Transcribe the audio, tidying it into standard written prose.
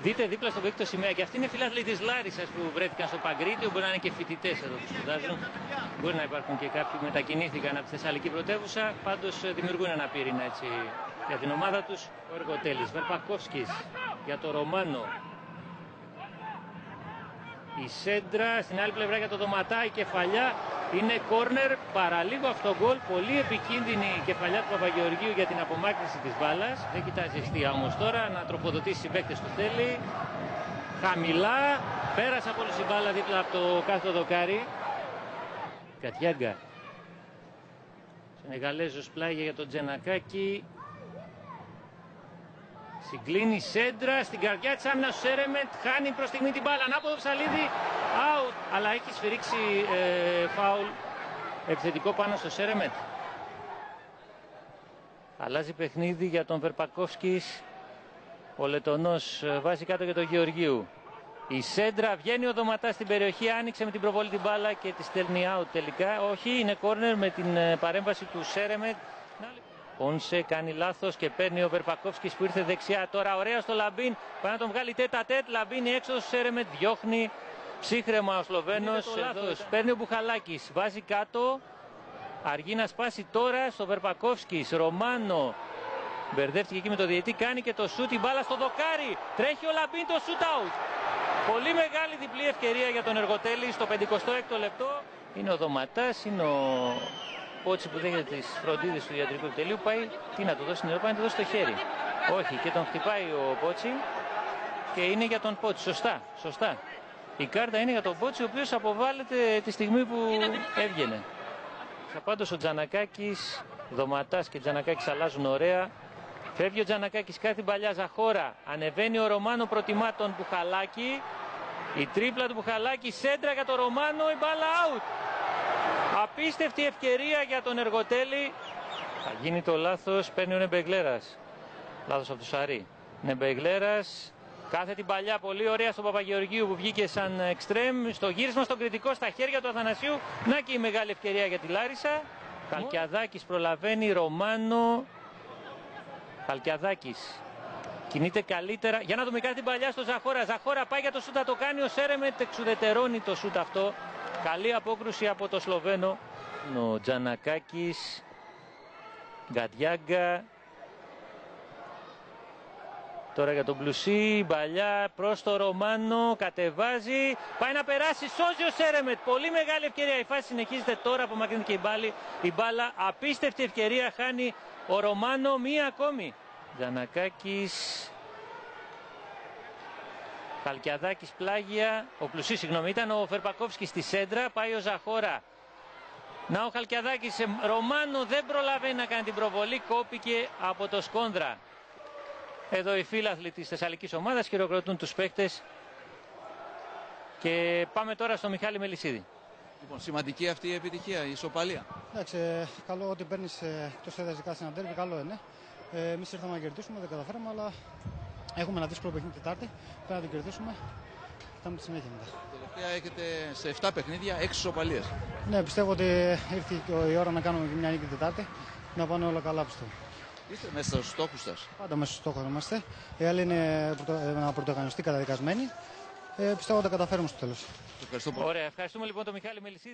Δείτε δίπλα στον παίκτη το σημαία. Και αυτοί είναι φιλάθλοι της Λάρισσας που βρέθηκαν στο Παγκρίτιο. Μπορεί να είναι και φοιτητές εδώ που σπουδάζουν. Μπορεί να υπάρχουν και κάποιοι που μετακινήθηκαν από τη Θεσσαλική πρωτεύουσα. Πάντως δημιουργούν ένα πύρινα έτσι για την ομάδα τους. Ο Εργοτέλης, Βερπακόφσκης για το Ρωμάνο. Η σέντρα στην άλλη πλευρά για το Δωματά, η κεφαλιά είναι κόρνερ, παραλίγο αυτό γκολ. Πολύ επικίνδυνη η κεφαλιά του Παπαγεωργίου για την απομάκρυνση της μπάλας. Δεν κοιτάζει εστία όμως τώρα, να τροφοδοτήσει συμπαίκτες του θέλει. Χαμηλά, πέρασε από όλους η μπάλα δίπλα από το κάθετο δοκάρι. Κατιάγκα. Σενεγαλέζος πλάγια για τον Τζανακάκη. Συγκλίνει σέντρα στην καρδιά της άμυνας του Σέρεμετ. Χάνει προς στιγμή την μπάλα. Ανάποδο ψαλίδι. Out. Αλλά έχει σφυρίξει φάουλ επιθετικό πάνω στο Σέρεμετ. Αλλάζει παιχνίδι για τον Βερπακόφσκης. Ο Λετονός βάζει κάτω για τον Γεωργίου. Η σέντρα βγαίνει ο Δωματάς στην περιοχή. Άνοιξε με την προβολή την μπάλα και τη στέλνει out τελικά. Όχι, είναι κόρνερ με την παρέμβαση του Σέρεμετ. Πόνσε κάνει λάθος και παίρνει ο Βερπακόφσκης που ήρθε δεξιά. Τώρα ωραία στο Λαμπίν. Πάει να τον βγάλει τέτα τέτ. Λαμπίν έξω στο Σέρεμετ. Διώχνει ψύχρεμα ο Σλοβαίνος. Παίρνει ο Μπουχαλάκης. Βάζει κάτω. Αργεί να σπάσει τώρα στο Βερπακόφσκης. Ρωμάνο. Μπερδεύτηκε εκεί με το διαιτητή. Κάνει και το σούτ. Η μπάλα στο δοκάρι. Τρέχει ο Λαμπίν το σούτ out. Πολύ μεγάλη διπλή ευκαιρία για τον Εργοτέλη στο 56ο λεπτό. Είναι ο Δωματάς. Είναι ο Πότσι που δέχεται τις φροντίδες του ιατρικού επιτελείου. Πάει, τι να του δώσει, πάει να του δώσει το χέρι. Όχι, και τον χτυπάει ο Πότσι και είναι για τον Πότσι. Σωστά, σωστά. Η κάρτα είναι για τον Πότσι, ο οποίος αποβάλλεται τη στιγμή που έβγαινε. Πάντως ο Τζανακάκης, Δωματάς και Τζανακάκης αλλάζουν ωραία. Φεύγει ο Τζανακάκης, κάθε παλιά Ζαχώρα. Ανεβαίνει ο Ρωμάνο, προτιμά τον Μπουχαλάκη. Η τρίπλα του Μπουχαλάκη, σέντρα για τον Ρωμάνο, η μπάλα out. Απίστευτη ευκαιρία για τον Εργοτέλη. Θα γίνει το λάθος, παίρνει ο Νεμπεγλέρας. Λάθος από το Σαρί. Νεμπεγλέρας, κάθε την παλιά πολύ ωραία στον Παπαγεωργίου που βγήκε σαν εξτρέμ. Στο γύρισμα στον κριτικό στα χέρια του Αθανασίου. Να και η μεγάλη ευκαιρία για τη Λάρισα. Χαλκιαδάκης προλαβαίνει, Ρωμάνο. Χαλκιαδάκης κινείται καλύτερα. Για να δούμε κάτι την παλιά στο Ζαχώρα. Ζαχώρα πάει για το σούτ, το κάνει ο Σέρεμετ, εξουδετερώνει το σούτ αυτό. Καλή απόκρουση από το Σλοβαίνο. Ο Τζανακάκης, Γκατιάγκα. Τώρα για τον Πλουσί, μπαλιά προς το Ρωμάνο, κατεβάζει, πάει να περάσει, σώζει ο Σέρεμετ. Πολύ μεγάλη ευκαιρία, η φάση συνεχίζεται τώρα, απομακρύνθηκε η μπάλα. Απίστευτη ευκαιρία χάνει ο Ρωμάνο, μία ακόμη. Τζανακάκης. Χαλκιαδάκης πλάγια, ο Πλουσής συγγνώμη, ήταν ο Βερπακόφσκης στη σέντρα, πάει ο Ζαχώρα. Να ο Χαλκιαδάκης, Ρωμάνο δεν προλαβαίνει να κάνει την προβολή, κόπηκε από το Σκόνδρα. Εδώ οι φίλαθλοι της Θεσσαλικής ομάδας χειροκροτούν τους παίκτες. Και πάμε τώρα στο Μιχάλη Μελισσίδη. Λοιπόν, σημαντική αυτή η επιτυχία, η ισοπαλία. Εντάξει, καλό ότι παίρνεις εκτός έδρας σε ένα ντέρμπι, καλό είναι. Εμείς ήρθαμε να κερδίσουμε, δεν καταφέραμε, αλλά έχουμε ένα δύσκολο παιχνίδι Τετάρτη. Πρέπει να την κερδίσουμε. Φτάνουμε τη συνέχεια μετά. Τελευταία έχετε σε 7 παιχνίδια 6 ισοπαλίες. Ναι, πιστεύω ότι ήρθε η ώρα να κάνουμε και μια νίκη Τετάρτη. Να πάνε όλα καλά, πιστεύω. Είστε μέσα στους στόχους σας. Πάντα μέσα στους στόχους είμαστε. Η άλλη είναι να πρωταγωνιστεί καταδικασμένη. Πιστεύω ότι τα καταφέρουμε στο τέλος. Ευχαριστώ πολύ. Ωραία, ευχαριστούμε λοιπόν τον Μιχάλη Μελισσίδη.